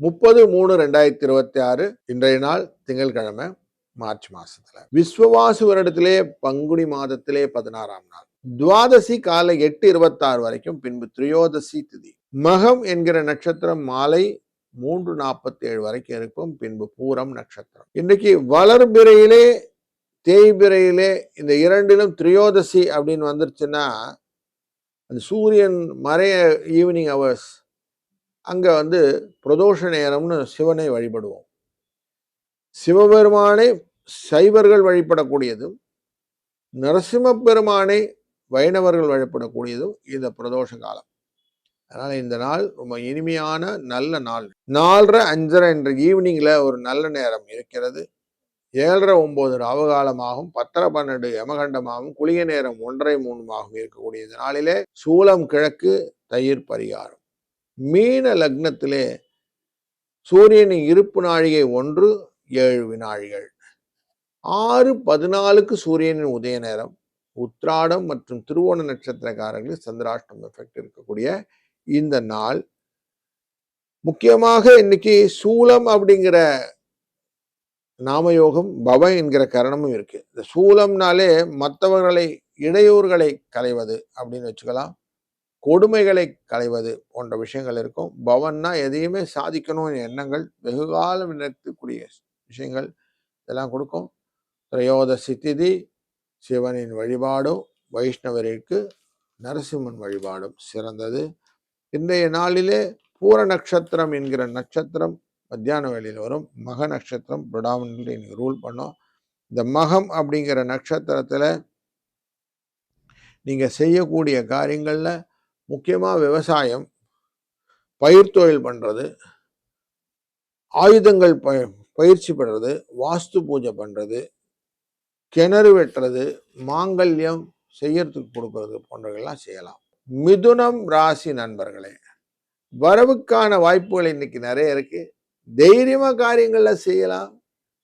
30/3/2026 இன்றைய நாள் திங்கட்கிழமை, மார்ச் மாசத்துல. விஸ்வவாசு வருடத்திலே பங்குனி மாதத்திலே 16ஆம் நாள். துவாதசி காலை 8:26 வரைக்கும், பின்பு திரியோதசி திதி. மகம் என்கிற நட்சத்திரம் மாலை 3:47 வரைக்கும் இருக்கும், பின்பு பூரம் நட்சத்திரம். இன்னைக்கு வளர்பிறையிலே தேய்பிறையிலே இந்த இரண்டிலும் திரியோதசி அப்படின்னு வந்துருச்சுன்னா, அந்த சூரியன் மறைய ஈவினிங் ஹவர்ஸ், அங்க பிரதோஷ நேரம்னு சிவனை வழிபடுவோம். சிவபெருமானை சைவர்கள் வழிபடக்கூடியதும், நரசிம்ம பெருமானை வைணவர்கள் வழிபடக்கூடியதும் இந்த பிரதோஷ காலம். அதனால இந்த நாள் ரொம்ப இனிமையான நல்ல நாள். 4:30 5:30 என்ற ஈவினிங்ல ஒரு நல்ல நேரம் இருக்கிறது. 7:30 9 ராவகாலமாகவும், 10:30 12 யமகண்டமாகவும், குளிகை நேரம் 1:30 3 இருக்கக்கூடிய இந்த நாளிலே சூலம் கிழக்கு, தயிர் பரிகாரம். மீன லக்னத்திலே சூரியனின் இருப்பு நாழிகை 1 7 வினாழிகள். 6:14 சூரியனின் உதய நேரம். உத்திராடம் மற்றும் திருவோண நட்சத்திரக்காரர்களுக்கு சந்திராஷ்டம் எஃபெக்ட் இருக்கக்கூடிய இந்த நாள். முக்கியமாக இன்னைக்கு சூலம் அப்படிங்கிற நாமயோகம், பவ என்கிற கரணமும் இருக்கு. இந்த சூலம்னாலே மற்றவர்களை இடையூறுகளை களைவது அப்படின்னு வச்சுக்கலாம், கொடுமைகளை களைவது போன்ற விஷயங்கள் இருக்கும். பவன்னா எதையுமே சாதிக்கணும் எண்ணங்கள், வெகுகாலம் நிறுத்தக்கூடிய விஷயங்கள் இதெல்லாம் கொடுக்கும். திரையோதசி திதி சிவனின் வழிபாடும், வைஷ்ணவருக்கு நரசிம்மன் வழிபாடும் சிறந்தது. இன்றைய நாளிலே பூர நட்சத்திரம் என்கிற நட்சத்திரம் மத்தியான வேளையில் வரும். மக நட்சத்திரம் ப்ரொடாமினன்ட்லி ரூல் பண்ணோம். இந்த மகம் அப்படிங்கிற நட்சத்திரத்துல நீங்க செய்யக்கூடிய காரியங்கள்ல முக்கியமா விவசாயம், பயிர் தொழில் பண்றது, ஆயுதங்கள் பயிற்சி பண்றது, வாஸ்து பூஜை பண்றது, கிணறு வெட்டுறது, மாங்கல்யம் செய்யறதுக்கு கொடுக்கறது போன்றவர்கள்லாம் செய்யலாம். மிதுனம் ராசி நண்பர்களே, வரவுக்கான வாய்ப்புகள் இன்னைக்கு நிறைய இருக்கு. தைரியமா காரியங்கள்ல செய்யலாம்.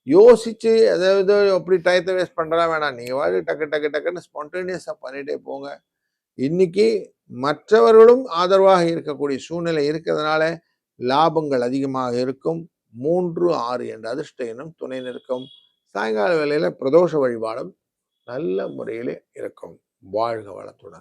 யோசிச்சு அதாவது அப்படி டயத்தை வேஸ்ட் பண்றதா வேணாம். நீங்க டக்கு டக்கு டக்குன்னு ஸ்பான்டேனியஸா பண்ணிட்டே போங்க. இன்னைக்கு மற்றவர்களும் ஆதரவாக இருக்கக்கூடிய சூழ்நிலை இருக்கிறதுனால லாபங்கள் அதிகமாக இருக்கும். 3 6 என்ற அதிர்ஷ்ட எண்ணும் துணை நிற்கும். சாயங்கால வேளையில பிரதோஷ வழிபாடும் நல்ல முறையிலே இருக்கும். வாழ்க வளத்துடன்.